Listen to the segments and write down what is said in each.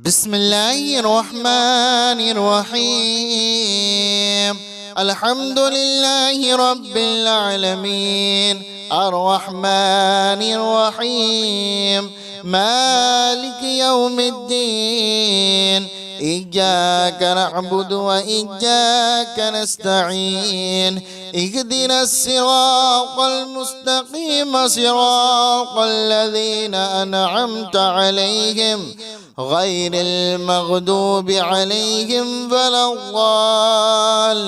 بسم الله الرحمن الرحيم. الحمد لله رب العالمين الرحمن الرحيم مالك يوم الدين. إياك نعبد وإياك نستعين. اهدنا الصراط المستقيم صراط الذين أنعمت عليهم غير المغضوب عليهم ولا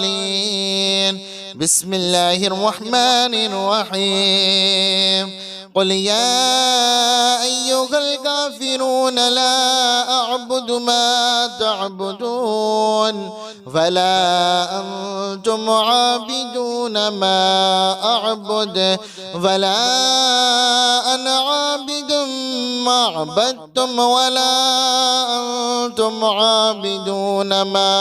الضالين. بسم الله الرحمن الرحيم. قل يا أيها الكافرون لا أعبد ما تعبدون ولا أنتم عابدون ما أعبد ولا أنا عابد ما عبدتم ولا أنتم عابدون ما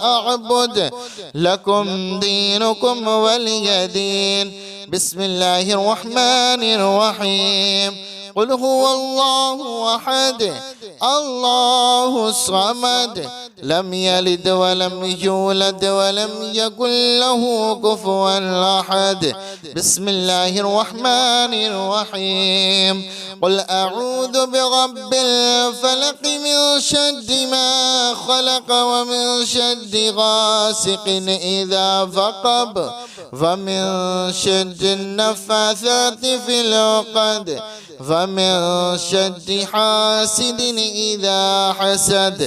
أعبد لكم دينكم ولي دين. بسم الله الرحمن الرحيم. قل هو الله أحد الله الصمد لم يلد ولم يولد ولم يكن له كفوا أحد. بسم الله الرحمن الرحيم. قل أعوذ برب الفلق من شر ما خلق ومن شر غاسق إذا وقب ومن شر النفاثات في العقد ومن شر حاسد إذا حسد.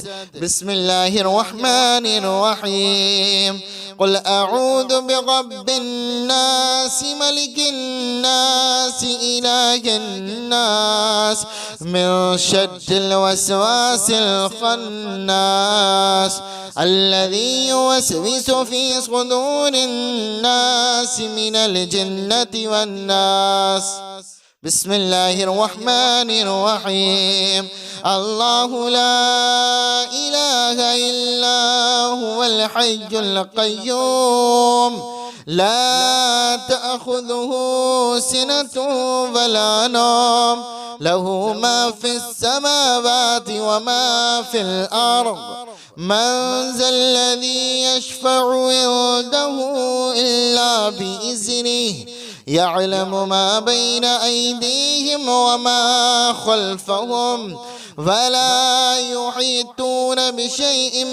بسم الله الرحمن الرحيم. قل أعوذ برب الناس ملك الناس إله الناس من شر الوسواس الخناس الذي يوسوس في صدور الناس من الجنة والناس. بسم الله الرحمن الرحيم. الله لا إله إلا هو الحي القيوم لا تأخذه سنة ولا نوم له ما في السماوات وما في الأرض. من ذا الذي يشفع عنده إلا بإذنه يعلم ما بين أيديهم وما خلفهم ولا يحيطون بشيء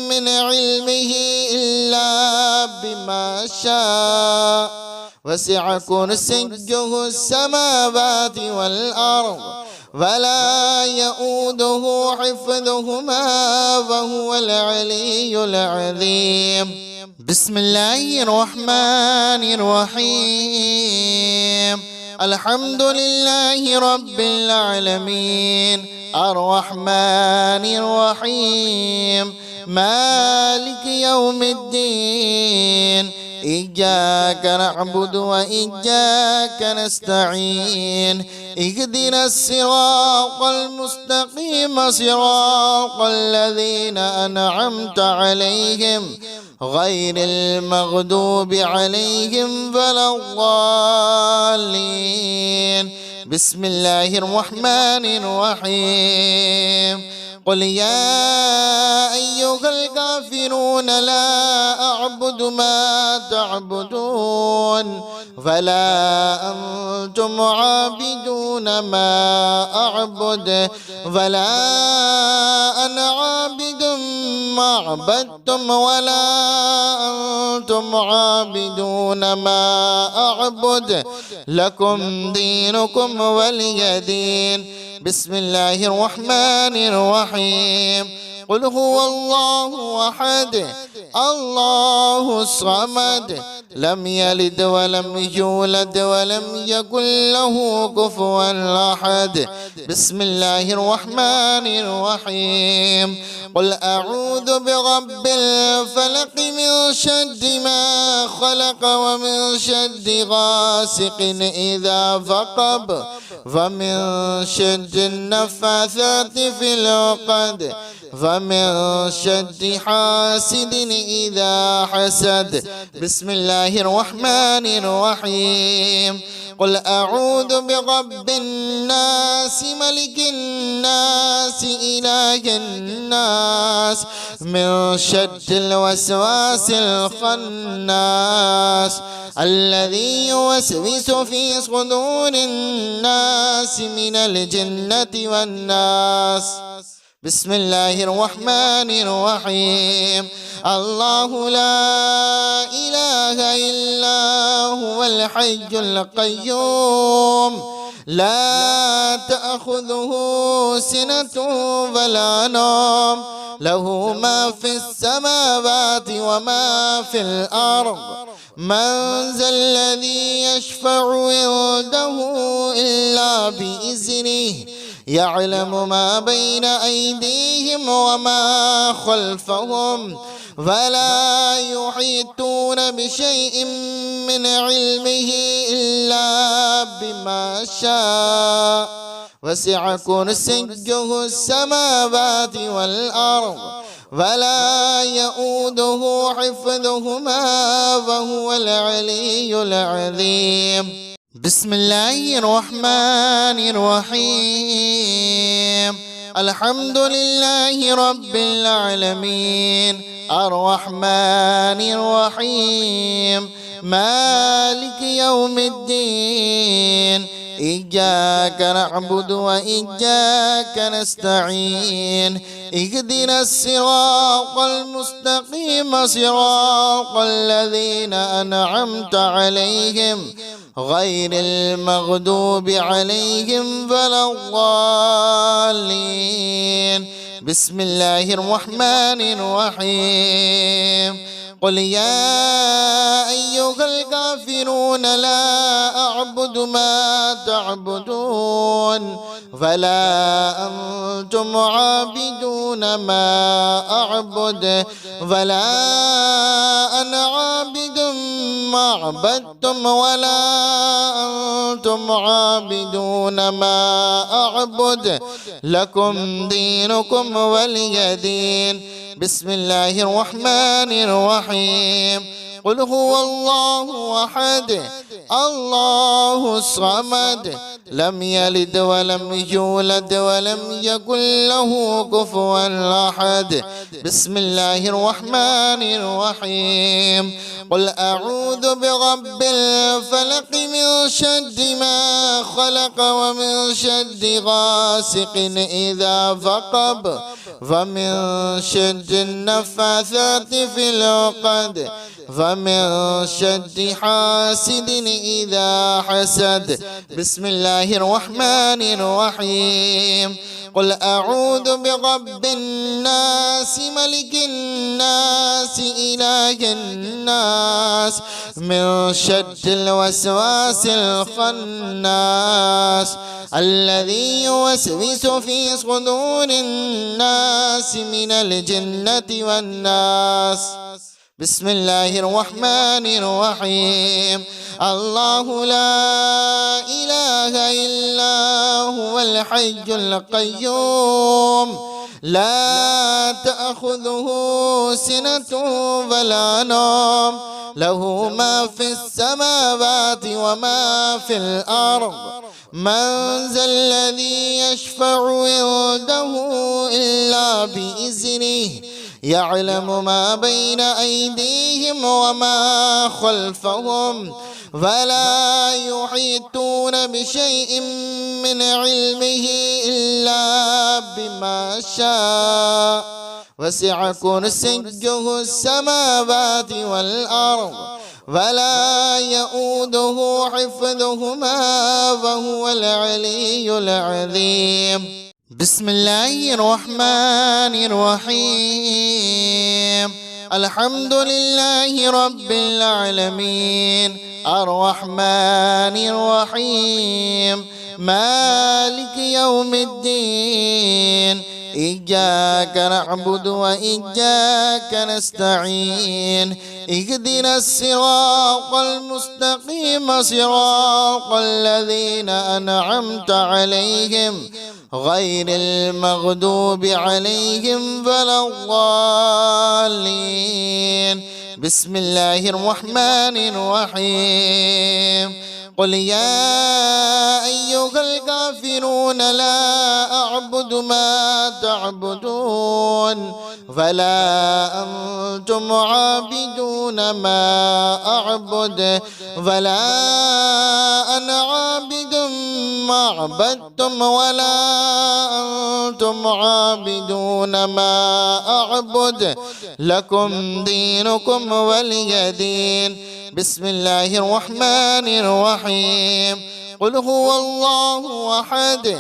من علمه إلا بما شاء وسع كرسيه السماوات والأرض ولا يؤوده حفظهما وهو العلي العظيم. بسم الله الرحمن الرحيم. الحمد لله رب العالمين الرحمن الرحيم مالك يوم الدين. إياك نعبد وإياك نستعين. اهدنا الصراط المستقيم صراط الذين أنعمت عليهم غير المغضوب عليهم ولا الضالين. بسم الله الرحمن الرحيم. قل يا أيها الكافرون لا أعبد ما تعبدون ولا أنتم عابدون ما أعبد ولا أنا عابد ما عبدتم ولا أنتم عابدون ما أعبد لكم دينكم ولي دين. بسم الله الرحمن الرحيم. قل هو الله أحد الله الصمد لم يلد ولم يولد ولم يكن له كفوا أحد. بسم الله الرحمن الرحيم. قل أعوذ برب الفلق من شر ما خلق ومن شر غاسق إذا وقب ومن شر النفاثات في العقد ومن شر حاسد إذا حسد. بسم الله الرحمن الرحيم. قل أعوذ برب الناس ملك الناس إله الناس من شر الوسواس الخناس الذي يوسوس في صدور الناس من الجنة والناس. بسم الله الرحمن الرحيم. الله لا إله إلا هو الحي القيوم لا تأخذه سنة ولا نوم له ما في السماوات وما في الأرض من ذا الذي يشفع عنده إلا بإذنه يعلم ما بين أيديهم وما خلفهم ولا يحيطون بشيء من علمه إلا بما شاء وسع كرسيه السماوات والأرض ولا يؤوده حفظهما وهو العلي العظيم. بسم الله الرحمن الرحيم. الحمد لله رب العالمين الرحمن الرحيم مالك يوم الدين إياك نعبد وإياك نستعين اهدنا الصراط المستقيم صراط الذين أنعمت عليهم غير المغضوب عليهم ولا الضالين. بسم الله الرحمن الرحيم. قل يا أيها الكافرون لا أعبد ما تعبدون ولا أنتم عابدون ما أعبد ولا أنا عابد ما عبدتم ولا أنتم عابدون ما أعبد لكم دينكم ولي دين. بسم الله الرحمن الرحيم. قل هو الله أحد الله الصمد لم يلد ولم يولد ولم يكن له كفوا أحد. بسم الله الرحمن الرحيم. قل أعوذ برب الفلق من شر ما خلق ومن شر غاسق إذا وقب ومن شر النفاثات في العقد ومن شر حاسد إذا حسد. بسم الله الرحمن الرحيم. قل أعوذ برب الناس ملك الناس إله الناس من شر الوسواس الخناس الذي يوسوس في صدور الناس من الجنة والناس. بسم الله الرحمن الرحيم. الله لا إله إلا هو الحي القيوم لا تأخذه سنة ولا نوم له ما في السماوات وما في الأرض من ذا الذي يشفع عنده إلا بإذنه يعلم ما بين أيديهم وما خلفهم ولا يحيطون بشيء من علمه إلا بما شاء وسع كرسيه السماوات والأرض ولا يؤوده حفظهما وهو العلي العظيم. بسم الله الرحمن الرحيم. الحمد لله رب العالمين الرحمن الرحيم مالك يوم الدين إياك نعبد وإياك نستعين اهدنا الصراط المستقيم صراط الذين أنعمت عليهم غير المغضوب عليهم ولا الضالين. بسم الله الرحمن الرحيم. قل يا أيها الكافرون لا أعبد ما تعبدون ولا أنتم عابدون ما أعبد ولا أنا عابد ما عبدتم ولا أنتم عابدون ما أعبد لكم دينكم ولي دين. بسم الله الرحمن الرحيم. قل هو الله أحد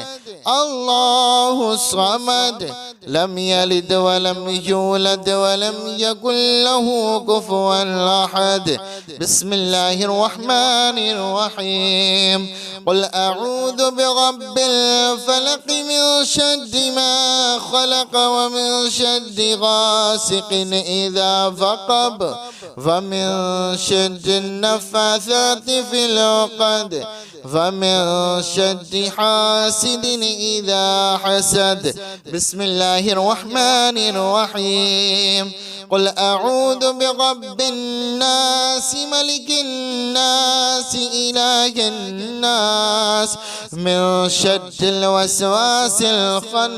الله الصمد لم يلد ولم يولد ولم يكن له كفوا أحد. بسم الله الرحمن الرحيم. قل أعوذ برب الفلق من شر ما خلق ومن شر غاسق إذا وقب ومن شر النفاثات في العقد ومن شر حاسد إذا حسد. بسم الله الرحمن الرحيم. قل أعوذ برب الناس ملك الناس إله الناس من شر الوسواس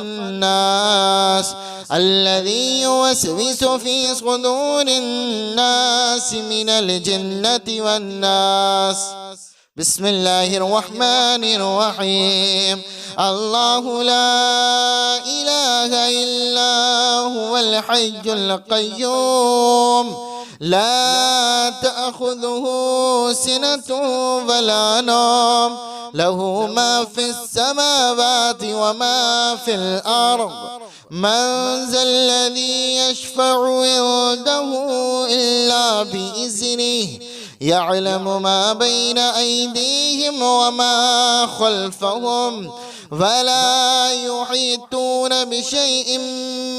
الخناس الذي يوسوس في صدور الناس من الجنة والناس. بسم الله الرحمن الرحيم. الله لا إله إلا هو الحي القيوم لا تأخذه سنة ولا نوم له ما في السماوات وما في الأرض. من ذا الذي يشفع عنده إلا بإذنه يعلم ما بين أيديهم وما خلفهم ولا يحيطون بشيء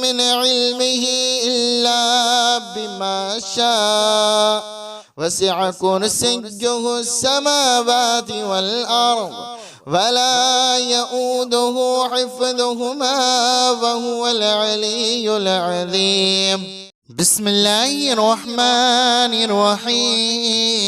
من علمه إلا بما شاء وسع كرسيه السماوات والأرض ولا يؤوده حفظهما وهو العلي العظيم. بسم الله الرحمن الرحيم.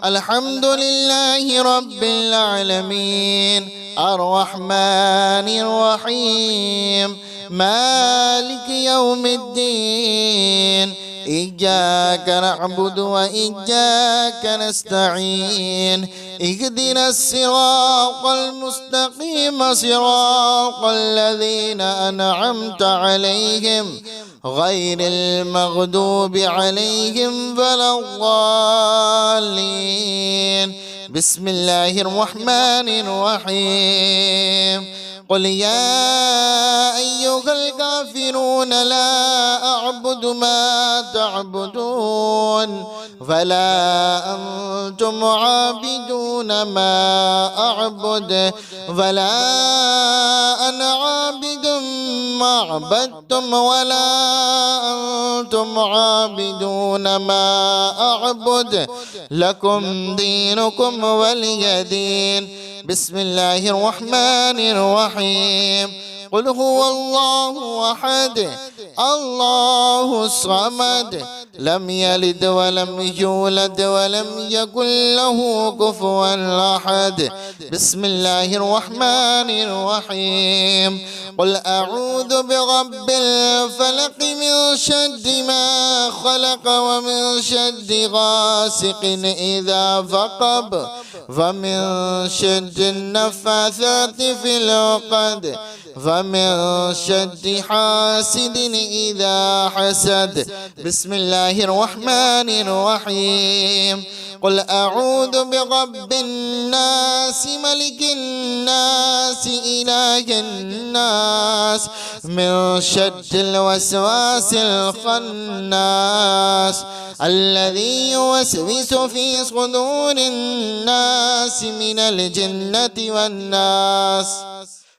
الحمد لله رب العالمين الرحمن الرحيم مالك يوم الدين إياك نعبد وإياك نستعين اهدنا الصراط المستقيم صراط الذين أنعمت عليهم غير المغضوب عليهم ولا الضالين. بسم الله الرحمن الرحيم. قل يا أيها الكافرون لا أعبد ما تعبدون ولا أنتم عابدون ما أعبد ولا أنا عابد ما عبدتم ولا أنتم عابدون ما أعبد لكم دينكم ولي دين. بسم الله الرحمن الرحيم. قل هو الله أحد الله الصمد لم يلد ولم يولد ولم يكن له كفوا أحد. بسم الله الرحمن الرحيم. قل أعوذ برب الفلق من شر ما خلق ومن شر غاسق إذا وقب ومن شر النفاثات في العقد ومن شر حاسد إذا حسد. بسم الله الرحمن الرحيم. قل أعوذ برب الناس ملك الناس إله الناس من شر الوسواس الخناس الذي يوسوس في صدور الناس من الجنة والناس.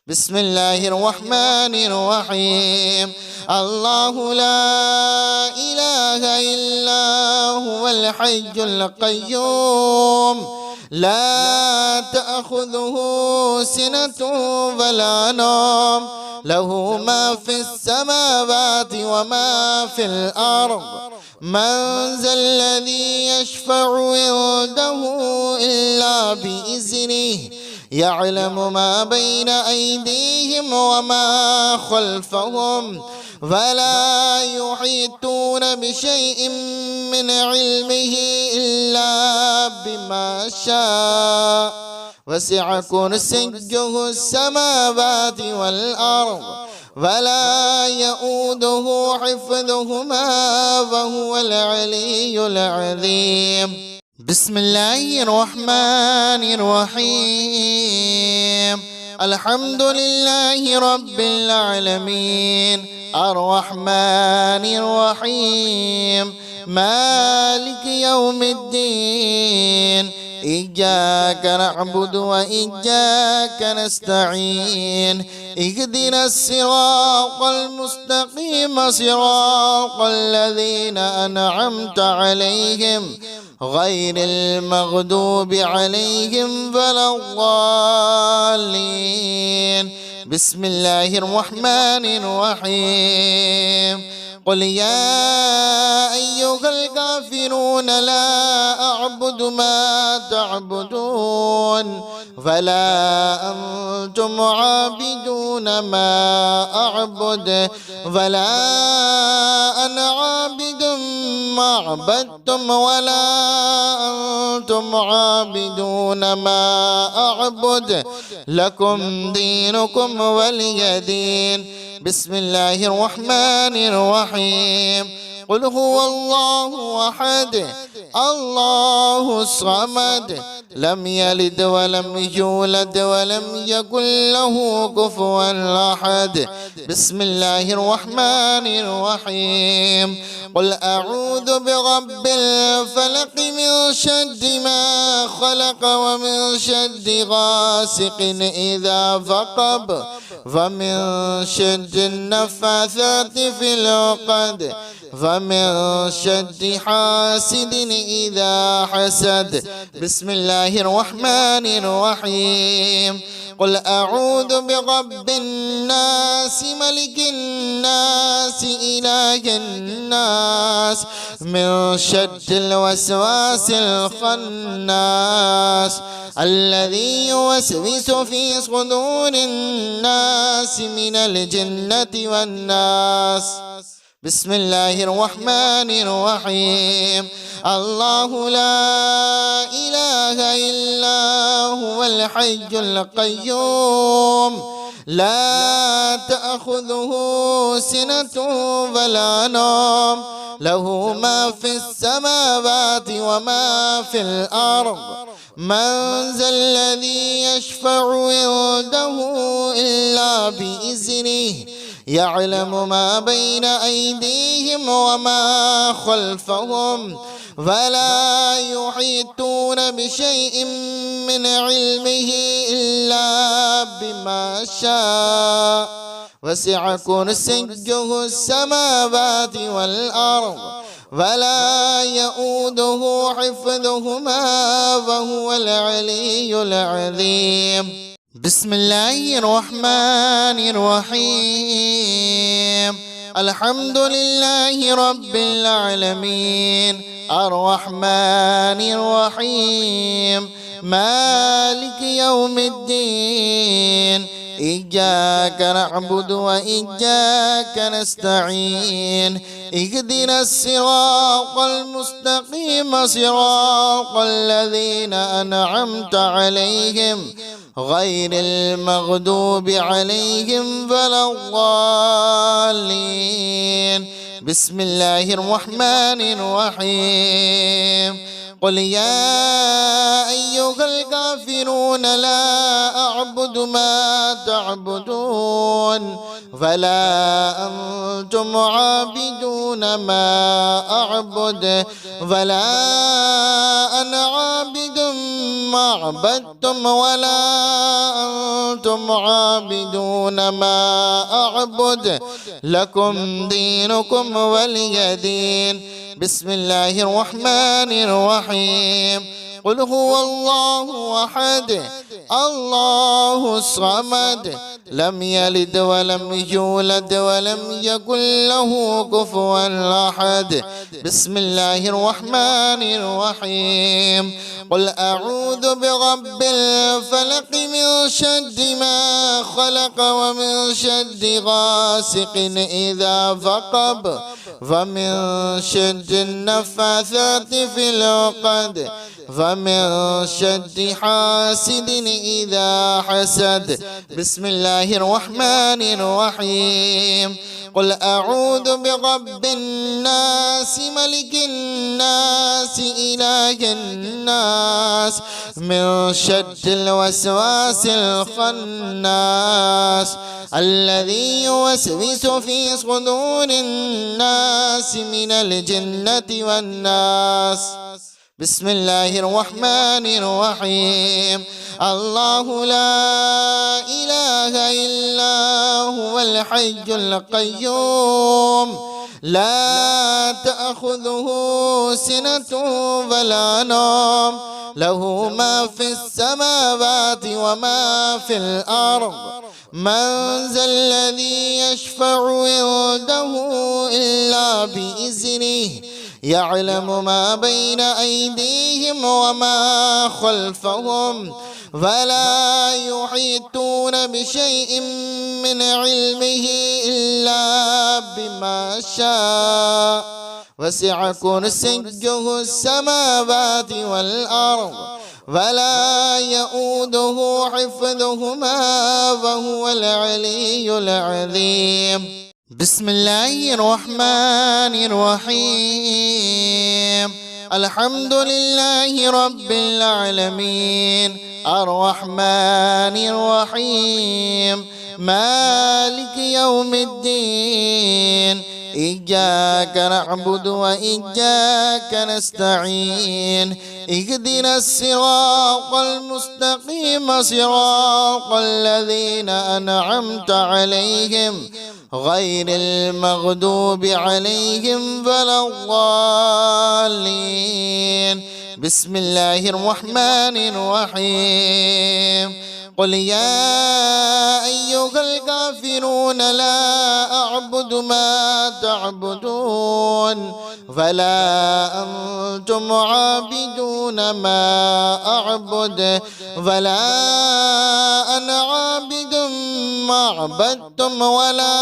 بسم الله الرحمن الرحيم. الله لا إله إلا هو الحي القيوم لا تأخذه سنة ولا نوم له ما في السماوات وما في الأرض. من ذا الذي يشفع عنده إلا بإذنه يعلم ما بين أيديهم وما خلفهم ولا يحيطون بشيء من علمه إلا بما شاء وسع كرسيه السماوات والأرض ولا يؤوده حفظهما وهو العلي العظيم. بسم الله الرحمن الرحيم. الحمد لله رب العالمين الرحمن الرحيم مالك يوم الدين إياك نعبد وإياك نستعين اهدنا الصراط المستقيم صراط الذين أنعمت عليهم غير المغضوب عليهم ولا الضالين. بسم الله الرحمن الرحيم. قل يا أيها الكافرون لا أعبد ما تعبدون ولا أنتم عابدون ما أعبد ولا أنا عابد ما عبدتم ولا أنتم عابدون ما أعبد لكم دينكم ولي دين. بسم الله الرحمن الرحيم. قل هو الله أحد الله الصمد لم يلد ولم يولد ولم يكن له كفوا أحد. بسم الله الرحمن الرحيم. قل أعوذ برب الفلق من شر ما خلق ومن شر غاسق إذا وقب ومن شر النفاثات في العقد ومن شر حاسد إذا حسد. بسم الله الرحمن الرحيم. قل أعوذ برب الناس ملك الناس إله الناس من شر الوسواس الخناس الذي يوسوس في صدور الناس من الجنة والناس. بسم الله الرحمن الرحيم. الله لا إله إلا هو الحي القيوم لا تأخذه سنة ولا نوم له ما في السماوات وما في الأرض. من ذا الذي يشفع عنده إلا بإذنه يعلم ما بين أيديهم وما خلفهم ولا يحيطون بشيء من علمه إلا بما شاء وسع كرسيه السماوات والأرض ولا يؤوده حفظهما وهو العلي العظيم. بسم الله الرحمن الرحيم. الحمد لله رب العالمين الرحمن الرحيم مالك يوم الدين إياك نعبد وإياك نستعين اهدنا الصراط المستقيم صراط الذين أنعمت عليهم غير المغضوب عليهم ولا الضالين. بسم الله الرحمن الرحيم. قل يا أيها الكافرون لا أعبد ما تعبدون ولا أنتم عابدون ما أعبد ولا أنا عابد ما عبدتم ولا أنتم عابدون ما أعبد لكم دينكم ولي دين. بسم الله الرحمن الرحيم. قل هو الله أحد الله الصمد لم يلد ولم يولد ولم يكن له كفوا أحد. بسم الله الرحمن الرحيم. قل أعوذ برب الفلق من شر ما خلق ومن شر غاسق إذا وقب ومن شر النفاثات في العقد ومن شر حاسد إذا حسد. بسم الله الرحمن الرحيم. قل أعوذ برب الناس ملك الناس إله الناس من شر الوسواس الخناس الذي يوسوس في صدور الناس من الجنة والناس. بسم الله الرحمن الرحيم. الله لا إله إلا هو الحي القيوم لا تأخذه سنة ولا نوم له ما في السماوات وما في الأرض. من ذا الذي يشفع عنده إلا بإذنه يعلم ما بين أيديهم وما خلفهم ولا يحيطون بشيء من علمه إلا بما شاء وسع كرسيه السماوات والأرض ولا يؤوده حفظهما وهو العلي العظيم. بسم الله الرحمن الرحيم. الحمد لله رب العالمين الرحمن الرحيم مالك يوم الدين إياك نعبد وإياك نستعين اهدنا الصراط المستقيم صراط الذين أنعمت عليهم غير المغضوب عليهم ولا الضالين. بسم الله الرحمن الرحيم. قل يا أيها الكافرون لا أعبد ما تعبدون ولا أنتم عابدون ما أعبد ولا أنا عابد ما عبدتم ولا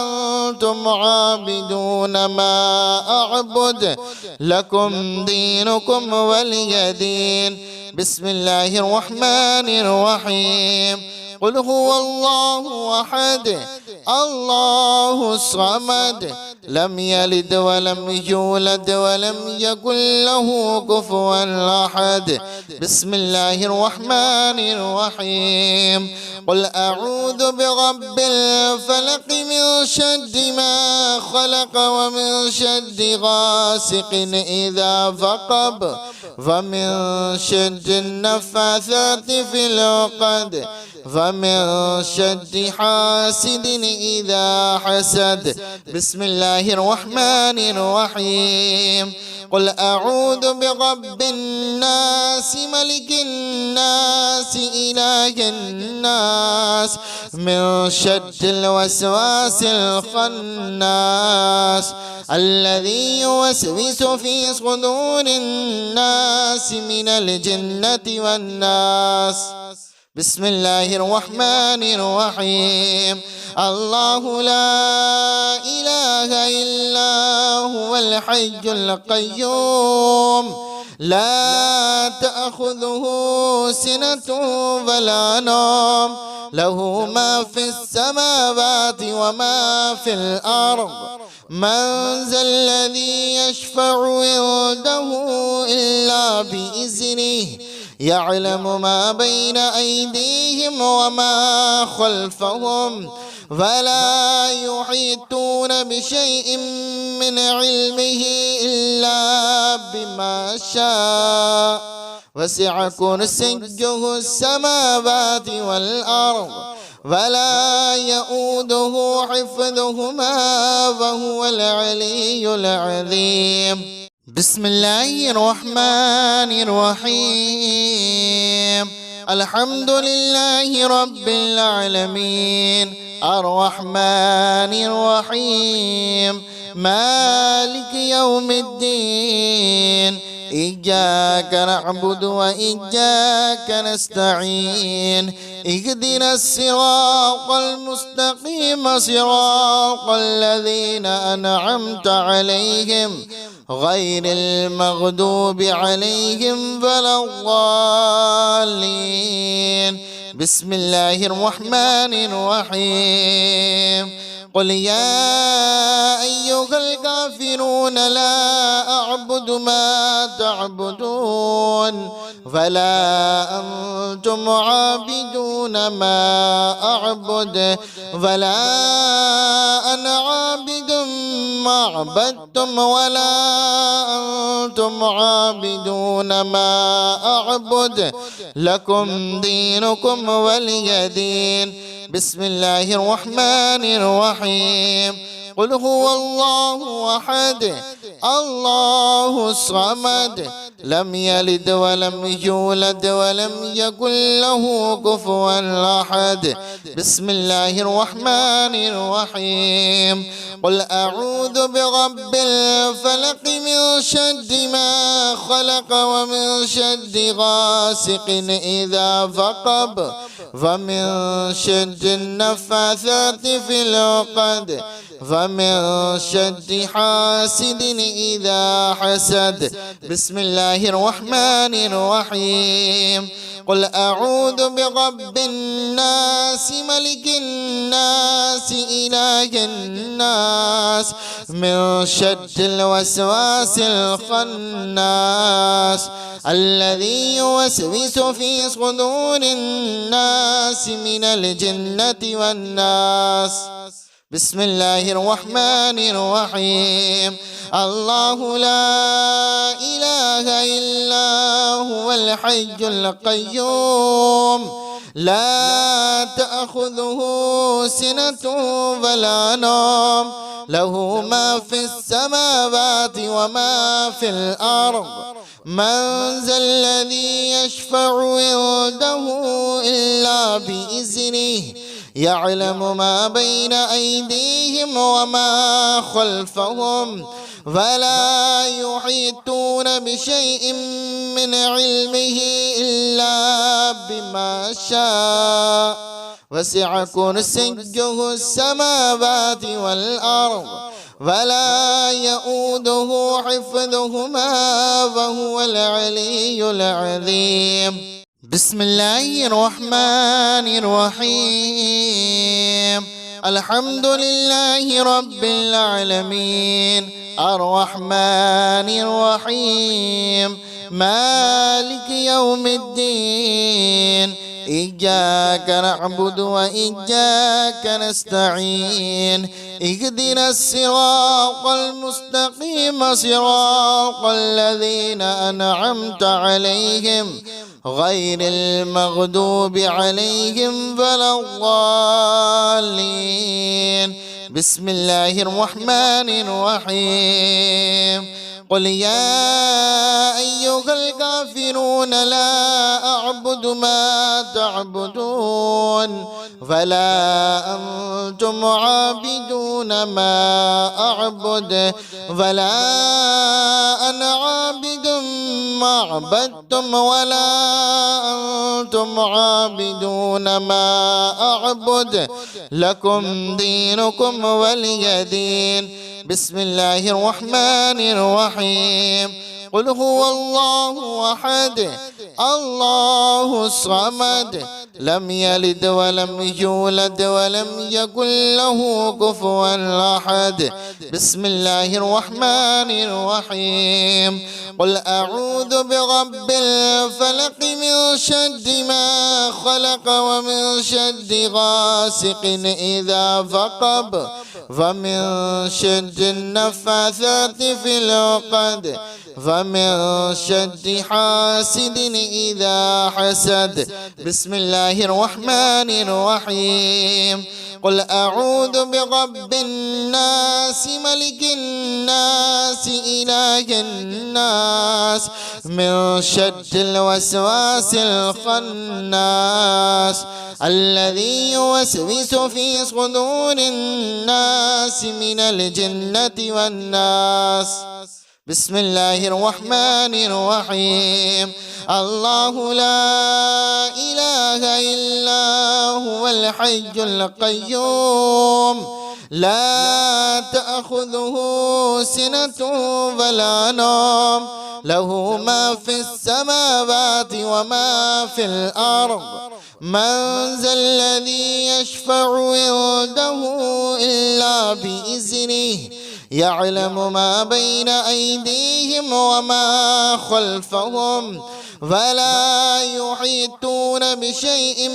أنتم عابدون ما أعبد لكم دينكم ولي دين. بسم الله الرحمن الرحيم. قل هو الله أحد الله الصمد لم يلد ولم يولد ولم يكن له كفوا أحد. بسم الله الرحمن الرحيم. قل أعوذ برب الفلق من شر ما خلق ومن شر غاسق إذا وقب ومن شر النفاثات في العقد ومن شر حاسد إذا حسد. بسم الله الرحمن الرحيم. قل أعوذ برب الناس ملك الناس إله الناس من شر الوسواس الخناس الذي يوسوس في صدور الناس من الجنة والناس. بسم الله الرحمن الرحيم. الله لا إله إلا هو الحي القيوم لا تأخذه سنة ولا نوم له ما في السماوات وما في الأرض. من ذا الذي يشفع عنده إلا بإذنه يعلم ما بين أيديهم وما خلفهم ولا يحيطون بشيء من علمه إلا بما شاء وسع كرسيه السماوات والأرض ولا يؤوده حفظهما وهو العلي العظيم. بسم الله الرحمن الرحيم. الحمد لله رب العالمين الرحمن الرحيم مالك يوم الدين إياك نعبد وإياك نستعين اهدنا الصراط المستقيم صراط الذين أنعمت عليهم غير المغضوب عليهم ولا الضالين. بسم الله الرحمن الرحيم قل يا أيها الكافرون لا أعبد ما تعبدون ولا أنتم عابدون ما أعبد ولا أنا عابد ما عبدتم ولا أنتم عابدون ما أعبد لكم دينكم ولي دين. بسم الله الرحمن الرحيم قل هو الله أحد الله الصمد لم يلد ولم يولد ولم يكن له كفوا أحد. بسم الله الرحمن الرحيم قل أعوذ برب الفلق من شر ما خلق ومن شر غاسق إذا وقب ومن شر النفاثات في العقد ومن شر حاسد إذا حسد. بسم الله الرحمن الرحيم قل أعوذ برب الناس ملك الناس إله الناس من شر الوسواس الخناس الذي يوسوس في صدور الناس من الجنة والناس. بسم الله الرحمن الرحيم الله لا إله إلا هو الحي القيوم لا تأخذه سنة ولا نوم له ما في السماوات وما في الأرض من ذا الذي يشفع عنده إلا بإذنه يعلم ما بين أيديهم وما خلفهم ولا يحيطون بشيء من علمه إلا بما شاء وسع كرسيه السماوات والأرض ولا يؤوده حفظهما وهو العلي العظيم. بسم الله الرحمن الرحيم الحمد لله رب العالمين الرحمن الرحيم مالك يوم الدين إياك نعبد وإياك نستعين اهدنا الصراط المستقيم صراط الذين أنعمت عليهم غير المغضوب عليهم ولا الضالين. بسم الله الرحمن الرحيم قل يا أيها الكافرون لا أعبد ما تعبدون ولا أنتم عابدون ما أعبد ولا أنا عابد ما عبدتم ولا أنتم عابدون ما أعبد لكم دينكم ولي دين. بسم الله الرحمن الرحيم قل هو الله أحد الله الصمد لم يلد ولم يولد ولم يكن له كفوا أحد. بسم الله الرحمن الرحيم قل أعوذ برب الفلق من شر ما خلق ومن شر غاسق إذا وقب ومن شر النفاثات في العقد ومن شر حاسد إذا حسد. بسم الله الرحمن الرحيم قل أعوذ برب الناس الناس ملك الناس إله الناس من شر الوسواس الخناس الذي يوسوس في صدور الناس من الجنة والناس. بسم الله الرحمن الرحيم. الله لا إله إلا هو الحي القيوم لا تأخذه سنة ولا نوم له ما في السماوات وما في الأرض من ذا الذي يشفع عنده إلا بإذنه يعلم ما بين أيديهم وما خلفهم ولا يحيطون بشيء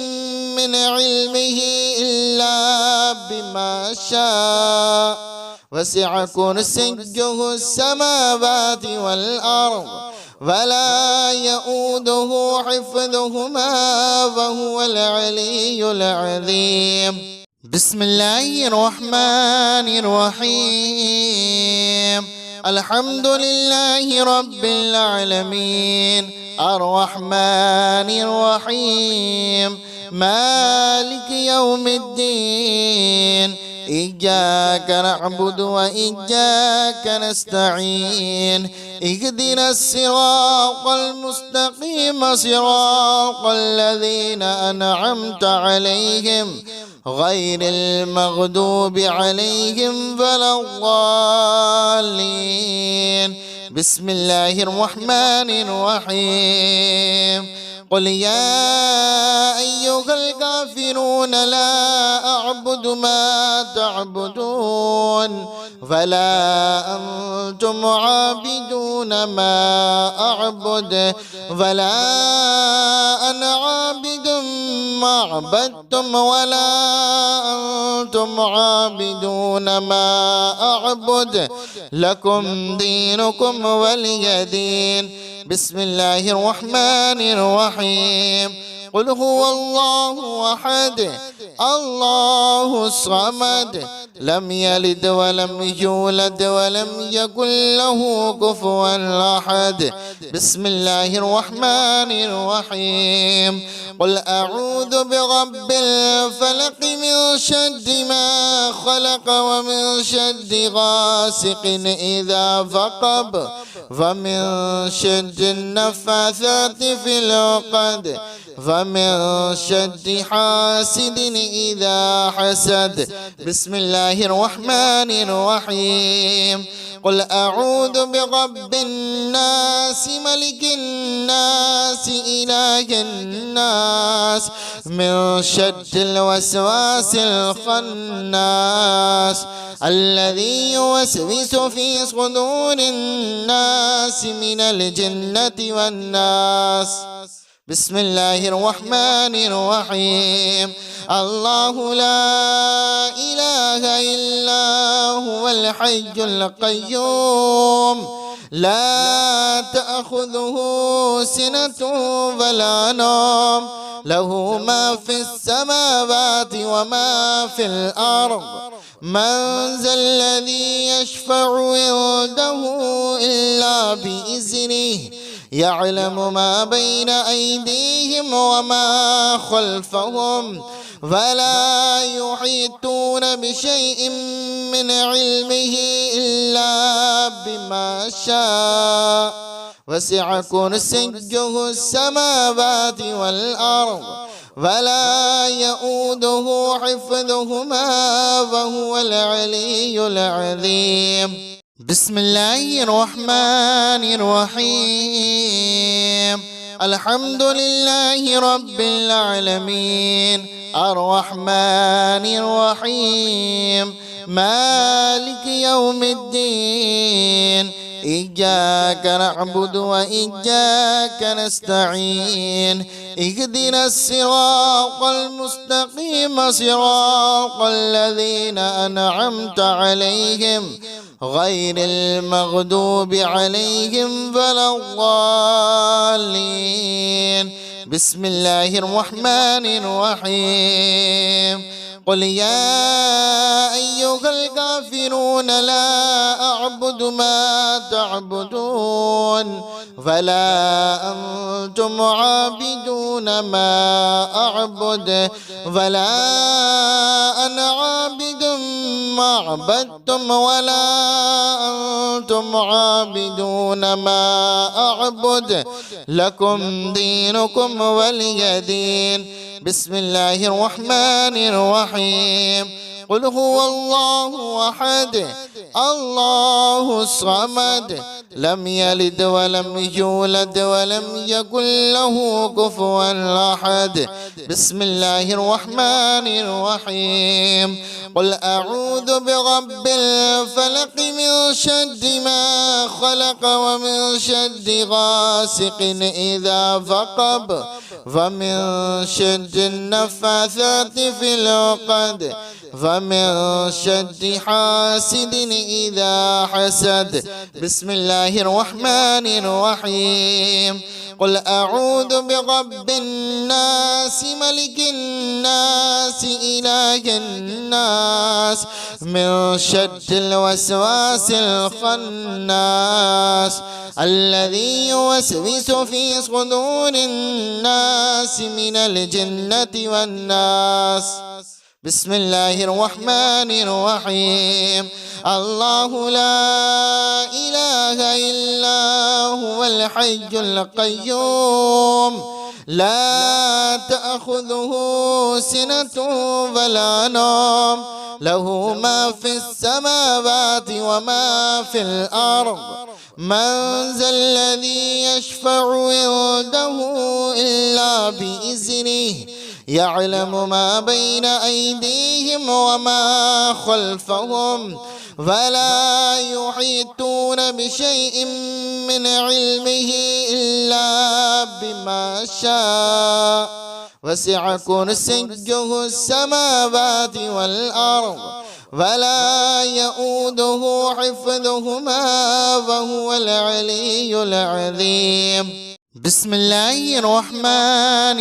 من علمه إلا بما شاء وسع كرسيه السماوات والأرض ولا يؤوده حفظهما وهو العلي العظيم. بسم الله الرحمن الرحيم. الحمد لله رب العالمين الرحمن الرحيم مالك يوم الدين إياك نعبد وإياك نستعين اهدنا الصراط المستقيم صراط الذين أنعمت عليهم غير المغضوب عليهم ولا الضالين. بسم الله الرحمن الرحيم. قل يا أيها الكافرون لا أعبد ما تعبدون ولا أنتم عابدون ما أعبد ولا أنا عابد ما عبدتم ولا أنتم عابدون ما أعبد لكم دينكم ولي دين. بسم الله الرحمن الرحيم. قل هو الله أحد الله الصمد لم يلد ولم يولد ولم يكن له كفوا أحد. بسم الله الرحمن الرحيم. قل أعوذ برب الفلق من شر ما خلق ومن شر غاسق إذا وقب ومن شر النفاثات في العقد ومن شر حاسد إذا حسد. بسم الله الرحمن الرحيم. قل أعوذ برب الناس ملك الناس إله الناس من شر الوسواس الخناس الذي يوسوس في صدور الناس من الجنة والناس. بسم الله الرحمن الرحيم. الله لا إله إلا هو الحي القيوم لا تأخذه سنة ولا نوم له ما في السماوات وما في الأرض من ذا الذي يشفع عنده إلا بإذنه يعلم ما بين أيديهم وما خلفهم ولا يحيطون بشيء من علمه إلا بما شاء وسع كرسيه السماوات والأرض ولا يؤوده حفظهما وهو العلي العظيم. بسم الله الرحمن الرحيم. الحمد لله رب العالمين الرحمن الرحيم مالك يوم الدين إياك نعبد وإياك نستعين اهدنا الصراط المستقيم صراط الذين أنعمت عليهم غير المغضوب عليهم ولا الضالين. بسم الله الرحمن الرحيم. قل يا أيها الكافرون لا أعبد ما تعبدون ولا أنتم عابدون ما أعبد ولا أنا عابد ما عبدتم ولا أنتم عابدون ما أعبد لكم دينكم ولي دين. بسم الله الرحمن الرحيم. قل هو الله أحد الله الصمد لم يلد ولم يولد ولم يكن له كفوا أحد. بسم الله الرحمن الرحيم. قل أعوذ برب الفلق من شر ما خلق ومن شر غاسق إذا وقب ومن شر النفاثات في العقد ومن شر حاسد إذا حسد. بسم الله الرحمن الرحيم. قل أعوذ برب الناس ملك الناس إله الناس من شر الوسواس الخناس الذي يوسوس في صدور الناس من الجنة والناس. بسم الله الرحمن الرحيم. الله لا إله إلا هو الحي القيوم لا تأخذه سنة ولا نوم له ما في السماوات وما في الأرض. من ذا الذي يشفع عنده إلا بإذنه يعلم ما بين أيديهم وما خلفهم ولا يحيطون بشيء من علمه إلا بما شاء وسع كرسيه السماوات والأرض ولا يؤوده حفظهما وهو العلي العظيم. بسم الله الرحمن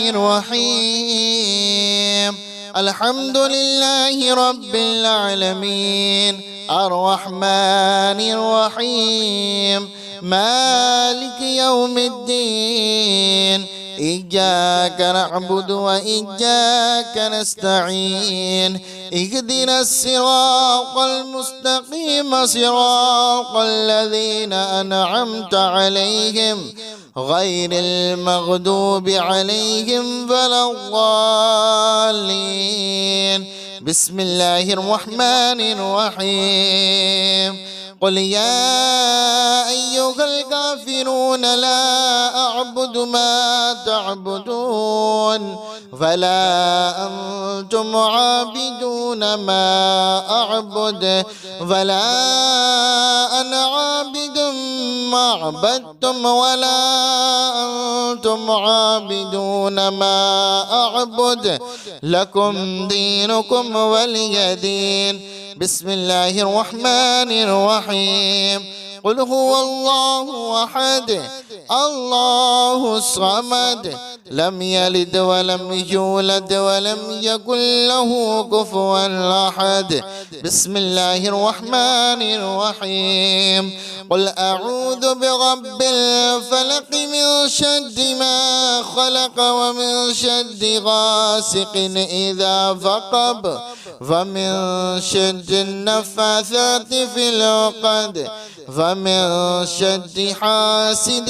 الرحيم. الحمد لله رب العالمين الرحمن الرحيم مالك يوم الدين إياك نعبد وإياك نستعين اهدنا الصراط المستقيم صراط الذين أنعمت عليهم غير المغضوب عليهم ولا الضالين. بسم الله الرحمن الرحيم. قل يا أيها الكافرون لا أعبد ما تعبدون ولا أنتم عابدون ما أعبد ولا أنا عابد ما عبدتم ولا أنتم عابدون ما أعبد لكم دينكم ولي دين. بسم الله الرحمن الرحيم. قل هو الله أحد الله الصمد لم يلد ولم يولد ولم يكن له كفوا أحد. بسم الله الرحمن الرحيم. قل أعوذ برب الفلق من شر ما خلق ومن شر غاسق إذا وقب ومن شر النفاثات في العقد ومن شر حاسد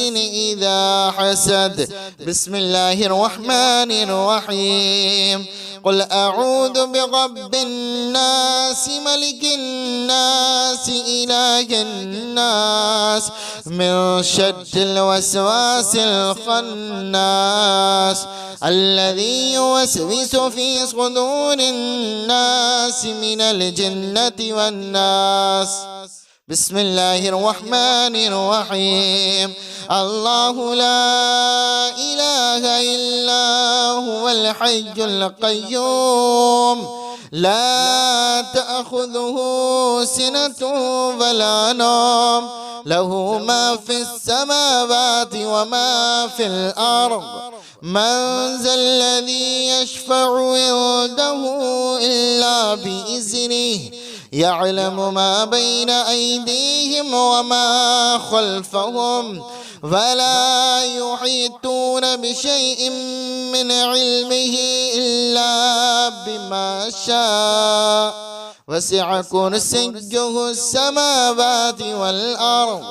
إذا حسد. بسم الله الرحمن الرحيم. قل أعوذ برب الناس ملك الناس إله الناس من شر الوسواس الخناس الذي يوسوس في صدور الناس من الجنة والناس. بسم الله الرحمن الرحيم. الله لا إله إلا هو الحي القيوم لا تأخذه سنة ولا نوم له ما في السماوات وما في الأرض. من ذا الذي يشفع عنده إلا بإذنه يعلم ما بين أيديهم وما خلفهم ولا يحيطون بشيء من علمه إلا بما شاء وسع كرسيه السماوات والأرض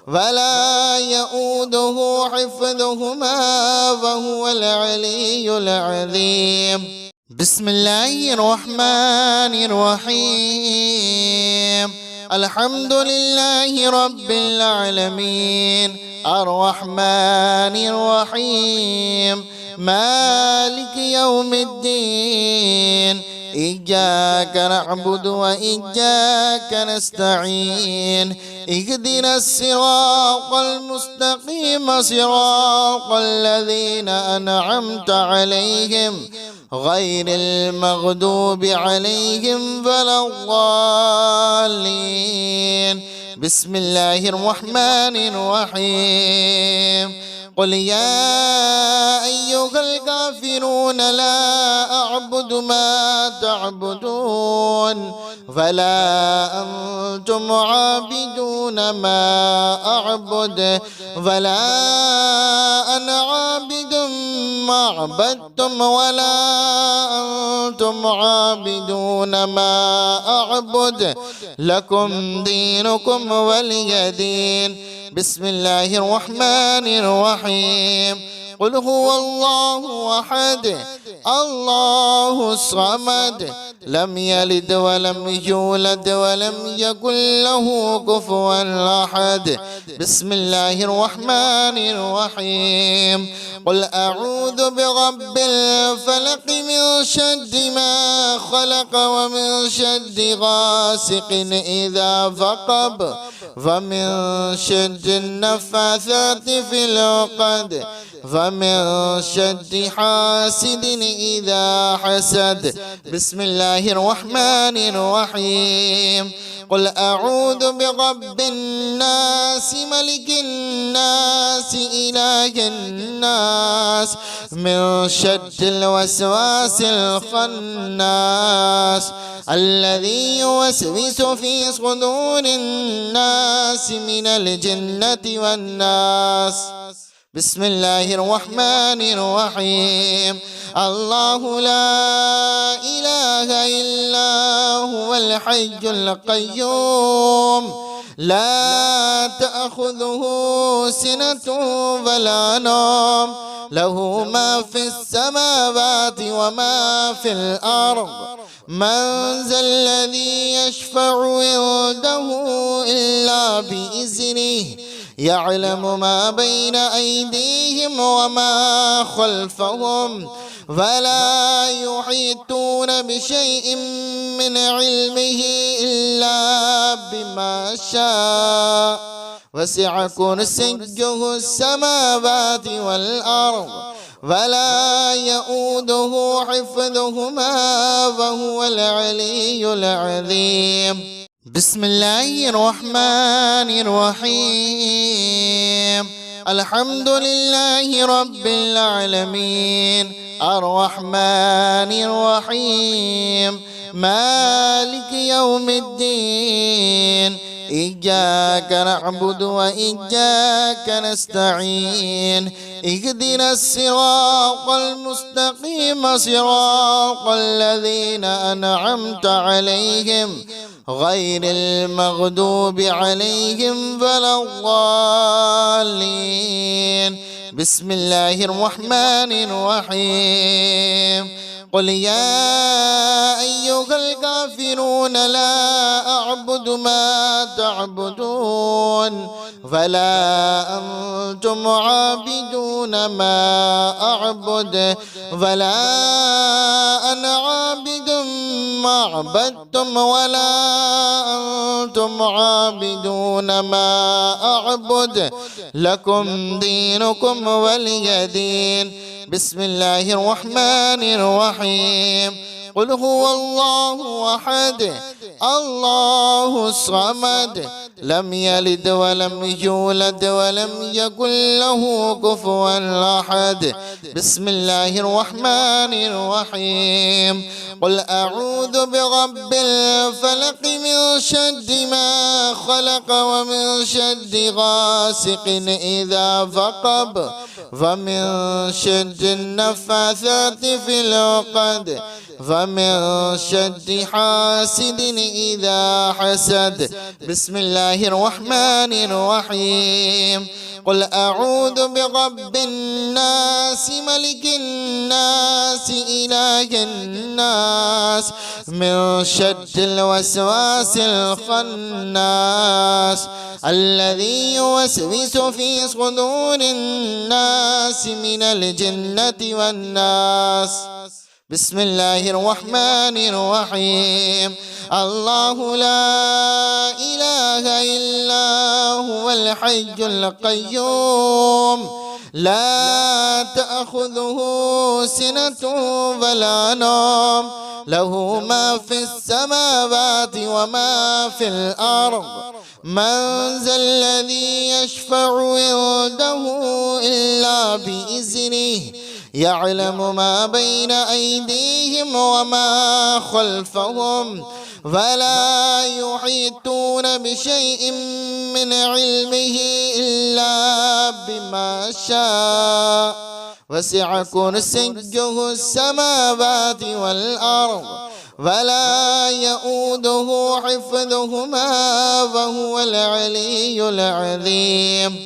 ولا يؤوده حفظهما وهو العلي العظيم. بسم الله الرحمن الرحيم. الحمد لله رب العالمين الرحمن الرحيم مالك يوم الدين إياك نعبد وإياك نستعين اهدنا الصراط المستقيم صراط الذين أنعمت عليهم غير المغضوب عليهم ولا الضالين. بسم الله الرحمن الرحيم. قل يا أيها الكافرون لا أعبد ما تعبدون ولا أنتم عابدون ما أعبد ولا أنا عابد ما عبدتم ولا أنتم عابدون ما أعبد لكم دينكم ولي دين. بسم الله الرحمن الرحيم. قل هو الله أحد الله الصمد لم يلد ولم يولد ولم يكن له كفوا أحد. بسم الله الرحمن الرحيم. قل أعوذ برب الفلق من شر ما خلق ومن شر غاسق إذا وقب ومن شر النفاثات في العقد ومن شر حاسد إذا حسد. بسم الله الرحمن الرحيم. قل أعوذ برب الناس ملك الناس إله الناس من شر الوسواس الخناس الذي يوسوس في صدور الناس من الجنة والناس. بسم الله الرحمن الرحيم. الله لا إله إلا هو الحي القيوم لا تأخذه سنة ولا نوم له ما في السماوات وما في الأرض. من ذا الذي يشفع عنده إلا بإذنه يعلم ما بين أيديهم وما خلفهم ولا يحيطون بشيء من علمه إلا بما شاء وسع كرسيه السماوات والأرض ولا يؤوده حفظهما وهو العلي العظيم. بسم الله الرحمن الرحيم. الحمد لله رب العالمين الرحمن الرحيم مالك يوم الدين إياك نعبد وإياك نستعين اهدنا الصراط المستقيم صراط الذين أنعمت عليهم غير المغضوب عليهم ولا الضالين. بسم الله الرحمن الرحيم. قل يا أيها الكافرون لا أعبد ما تعبدون ولا أنتم عابدون ما أعبد ولا أنا عابد ما عبدتم ولا أنتم عابدون ما أعبد لكم دينكم ولي دين. بسم الله الرحمن الرحيم. قل هو الله أحد الله الصمد لم يلد ولم يولد ولم يكن له كفوا أحد. بسم الله الرحمن الرحيم. قل أعوذ برب الفلق من شر ما خلق ومن شر غاسق إذا وقب ومن شر النفاثات في العقد ومن شر حاسد إذا حسد. بسم الله الرحمن الرحيم. قل أعوذ برب الناس ملك الناس إله الناس من شر الوسواس الخناس الذي يوسوس في صدور الناس من الجنة والناس. بسم الله الرحمن الرحيم. الله لا إله إلا هو الحي القيوم لا تأخذه سنة ولا نوم له ما في السماوات وما في الأرض. من ذا الذي يشفع عنده إلا بإذنه يعلم ما بين أيديهم وما خلفهم ولا يحيطون بشيء من علمه إلا بما شاء وسع كرسيه السماوات والأرض ولا يؤوده حفظهما وهو العلي العظيم.